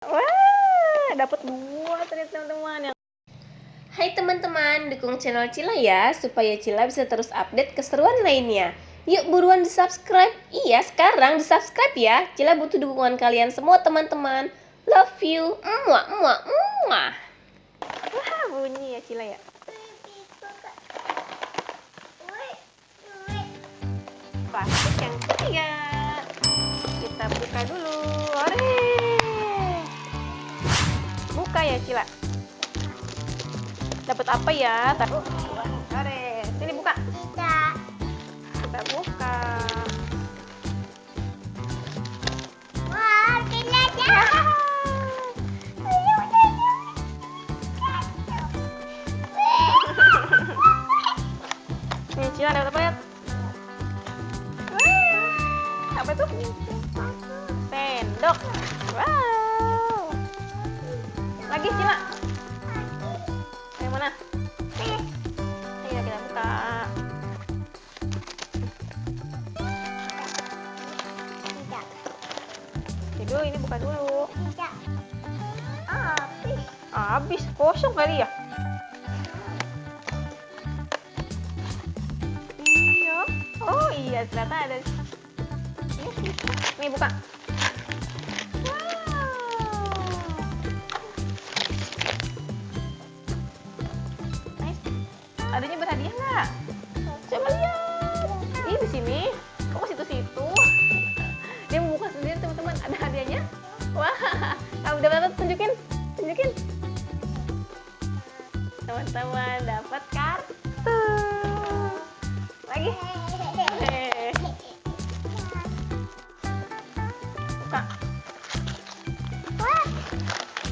Wah, dapat 2 ternyata teman-teman. Hai teman-teman, dukung channel Cila ya, supaya Cila bisa terus update keseruan lainnya. Yuk buruan di-subscribe. Iya, sekarang di-subscribe ya. Cila butuh dukungan kalian semua teman-teman. Love you. Muah, muah, muah. Wah, bunyi ya Cila ya. Plastik yang ketiga. Kita buka dulu. Ore. Buka ya Cila. Dapat apa ya? Taruh. Ore. Sini buka. Kita buka. Wah, gini aja. Nih Cila dapat apa ya? Wah, apa itu? Sendok. Wow. Lagi Cila. Yang mana? Ayo kita buka. Dulu ini buka dulu. Habis kosong kali ya? Iya. Oh iya, ternyata ada. Nih buka. Adanya berhadiah nggak? Coba lihat. Ih, di sini. Kok situ-situ? Dia mau buka sendiri teman-teman. Ada hadiahnya. Wah, kamu dapat, tunjukin. Teman-teman dapat kartu. Lagi. Buka.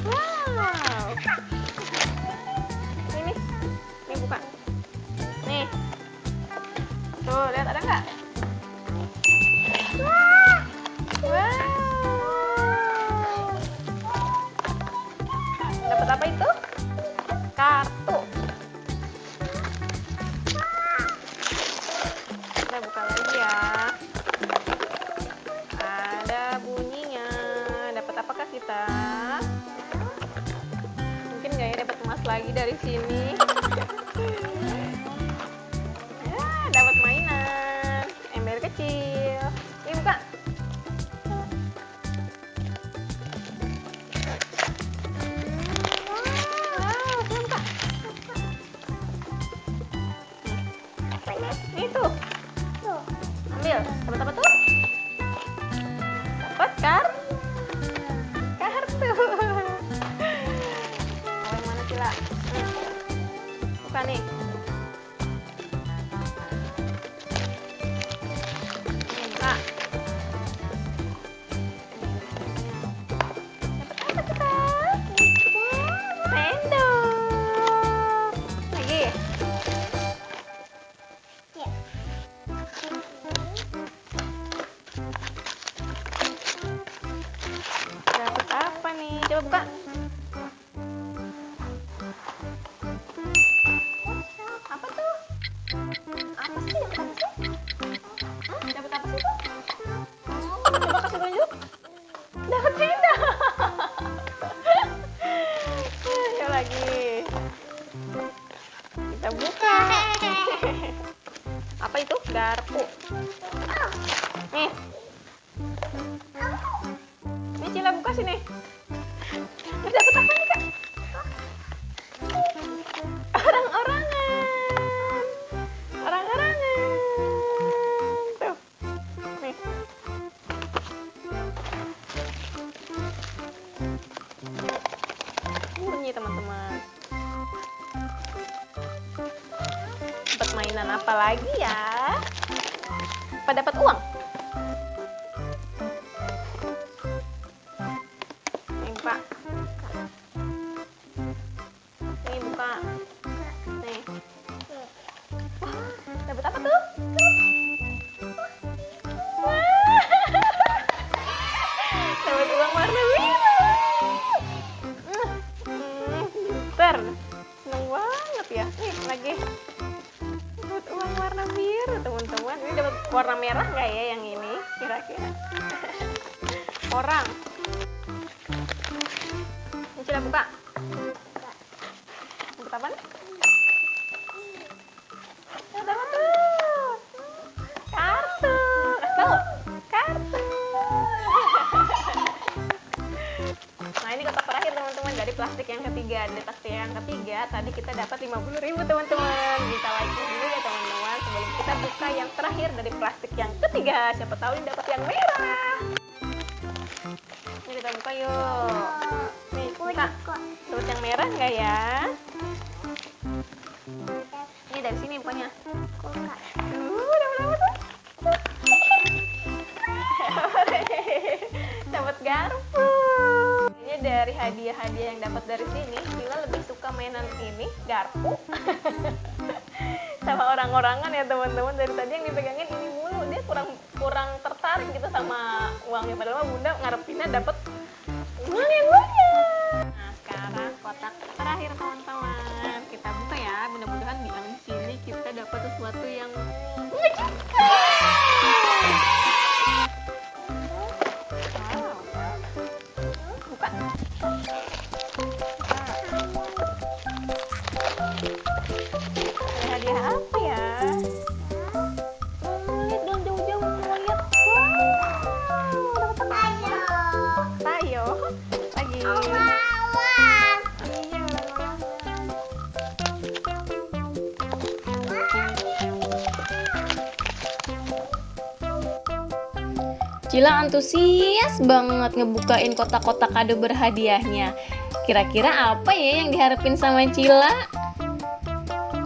Wow. Ini buka. Nih. Tuh, lihat ada nggak? Wow. Dapat apa itu? Kartu. Kita buka lagi ya. Ada bunyinya. Dapat apakah kita? Mungkin nggak ya dapat emas lagi dari sini. Ya, dapat mainan. Ember kecil. Ini buka. Ini tuh. Ambil. Dapat apa tuh? Dapat kartu. Oh, yang mana Cila? Buka nih. Ini buka. Dapat apa kita? Sendok. Lagi. Dapat apa nih? Coba buka. Apa tuh? Apa sih? Hah? Dapat apa sih tuh? Coba kasih tunjuk. Dapat tenda. Ayo lagi. Kita buka. Apa itu? Garpu. Nih. Ini Cila buka sini. Terus dapat apa nih Kak? Orang-orangan. Tuh. Nih. Bunyi teman-teman. Dapat mainan apa lagi ya? Apa dapat uang? Nih buka. Nih buka. Nih. Wah, dapat apa tuh? Wah. Dapat uang warna biru. Pinter. Seneng banget ya. Nih lagi. Dapat uang warna biru teman-teman. Ini dapat warna merah nggak ya yang ini? Kira-kira. Orang. Kita buka. Buka apa nih? Ada apa tuh? Kartu. Tahu? Kartu. Nah, ini kotak terakhir teman-teman dari plastik yang ketiga. Dari plastik yang ketiga tadi kita dapat 50.000 teman-teman. Kita like dulu ya teman-teman sebelum kita buka yang terakhir dari plastik yang ketiga. Siapa tahu ini dapat yang merah. Ini kita buka yuk. Nih, buka. Dapat yang merah nggak ya? Ini dari sini bukannya. Dapat apa tuh? Dapat garpu. Ini dari hadiah-hadiah yang dapat dari sini, Cila lebih suka mainan ini, garpu. Sama orang-orangan ya teman-teman. Dari tadi yang dipegangin ini mulu, dia kurang tertarik gitu sama uangnya. Padahal Bunda ngarepinnya dapat uang yang banyak. Nah, sekarang kotak terakhir teman-teman. Kita buka ya. Mudah-mudahan di sini kita dapat sesuatu yang mengejutkan. Buka. Ada hadiah apa ya? Lihat dong jauh-jauh mau lihat. Wow, dapat apa? Tayo. Lagi. Iya, Cila antusias banget ngebukain kotak-kotak kado berhadiahnya. Kira-kira apa ya yang diharapin sama Cila?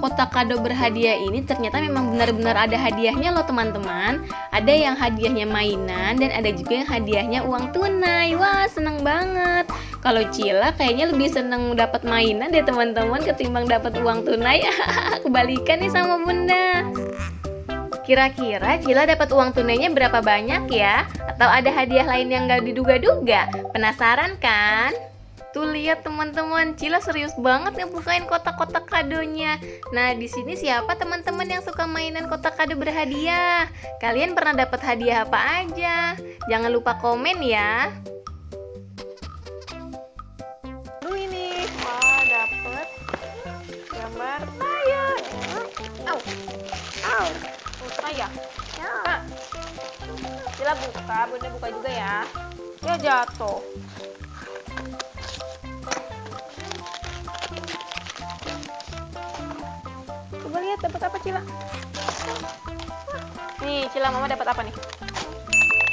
Kotak kado berhadiah ini ternyata memang benar-benar ada hadiahnya loh teman-teman. Ada yang hadiahnya mainan dan ada juga yang hadiahnya uang tunai. Wah, seneng banget. Kalau Cila kayaknya lebih seneng dapat mainan deh teman-teman ketimbang dapat uang tunai. Kebalikan nih sama Bunda. Kira-kira Cila dapat uang tunainya berapa banyak ya? Atau ada hadiah lain yang gak diduga-duga? Penasaran kan? Tuh lihat teman-teman, Cila serius banget ngebukain kotak-kotak kadonya. Nah, di sini siapa teman-teman yang suka mainan kotak kado berhadiah? Kalian pernah dapat hadiah apa aja? Jangan lupa komen ya. Ini, wah dapet gambar Tayo. Ya, buka. Cila buka, Bunda buka juga ya. Ya jatuh. Coba lihat dapat apa Cila. Nih, Cila Mama dapat apa nih?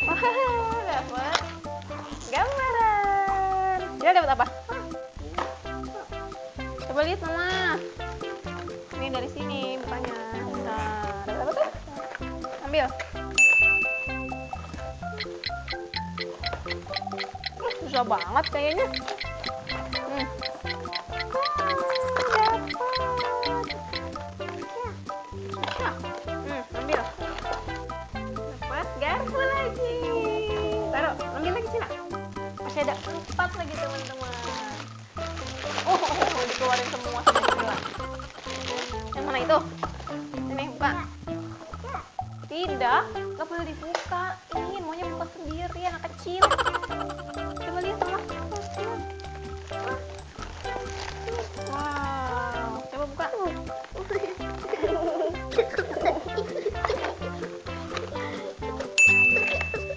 Wah, dapat gambaran. Cila dapat apa? Coba lihat Mama. Ini dari sini bukanya. Nah, dapat apa tuh? Ambil. Susah banget kayaknya. Ambil. Dapat garpu lagi. Taruh, ambil lagi Cina. Masih ada 4 lagi teman-teman. Oh, dikeluarin semua sama Cila. Yang mana itu? Ini buka. Tidak, nggak boleh dibuka. Ini maunya buka sendiri, anak kecil. Coba lihat sama. Wow, coba buka.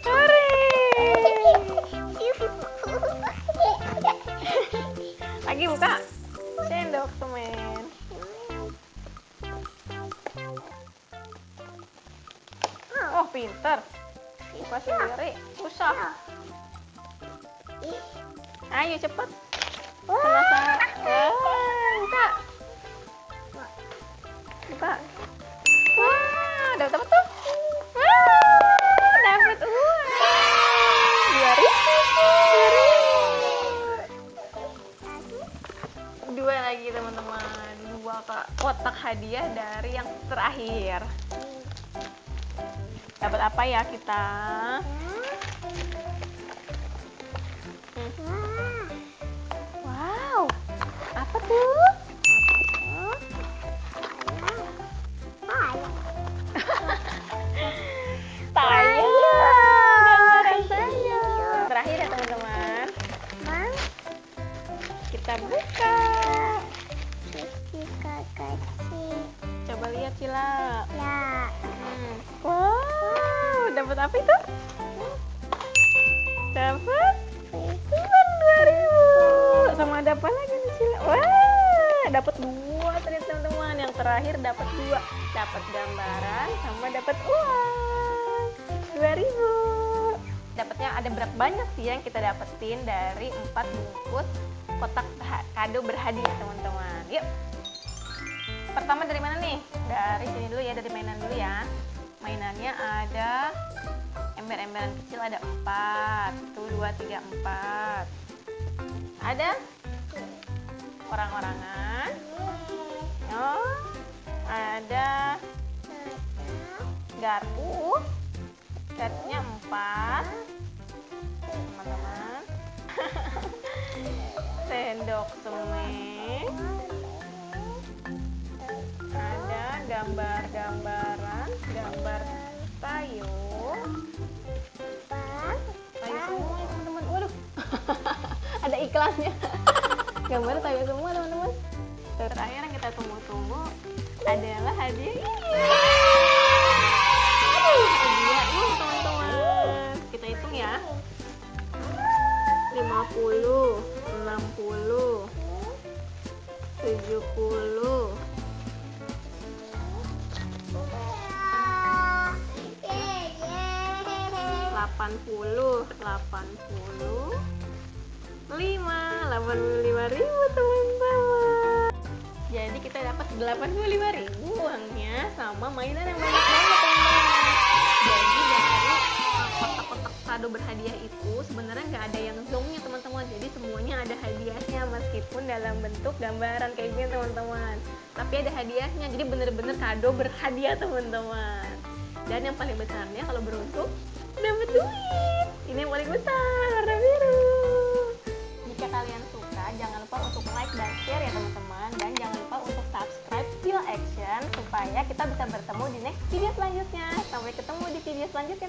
Hore! Lagi buka. Sendok temen. Oh, pinter. Buka sendiri. Susah. Ayo cepet. Penasaran. Buka. Buka. Wah, dapat apa tuh? Wah, dapat uang. 2.000. Dua lagi teman-teman. 2 kotak hadiah dari yang terakhir. Dapat apa ya kita? Wow, apa tuh? Tayo. Gambaran tayo. Terakhir ya teman-teman. Kita buka. Kiki kakak kecil. Coba lihat Cila. Ya. Wow, dapat apa itu? Dapat uang 2.000. Sama ada apa lagi nih Cila? Wah, dapat 2 ternyata teman-teman. Yang terakhir dapat 2. Dapat gambaran sama dapat uang 2.000. Dapatnya ada berapa banyak sih yang kita dapetin dari 4 bungkus kotak kado berhadiah teman-teman. Yuk. Pertama dari mana nih? Dari sini dulu ya, dari mainan dulu ya. Mainannya ada ember-emberan kecil, ada 4. 1, 2, 3, 4. Ada orang-orangan. Oh, ada garpu. Garpunya 4. Teman-teman. Sendok semeng. Ada gambar-gambaran, gambar payung. Payung semua ya teman-teman. Waduh. Ada iklannya. Gambar payung semua teman-teman. Terakhir yang kita tunggu-tunggu adalah hadiah ini. Hadiah ini teman-teman. Kita hitung ya. 50, 60, 70, 80, 85.000 teman-teman. Jadi kita dapat 85.000 uangnya sama mainan yang banyak banget teman-teman. Jadi dari kotak-kotak kado berhadiah itu sebenarnya nggak ada yang zonknya teman-teman. Jadi semuanya ada hadiahnya meskipun dalam bentuk gambaran kayak gini teman-teman. Tapi ada hadiahnya. Jadi bener-bener kado berhadiah teman-teman. Dan yang paling besarnya kalau beruntung dapat duit. Ini yang paling besar, warna biru. Jika kalian suka, jangan lupa untuk like dan share ya teman-teman. Dan jangan lupa untuk subscribe Cila Action supaya kita bisa bertemu di next video selanjutnya. Sampai ketemu di video selanjutnya.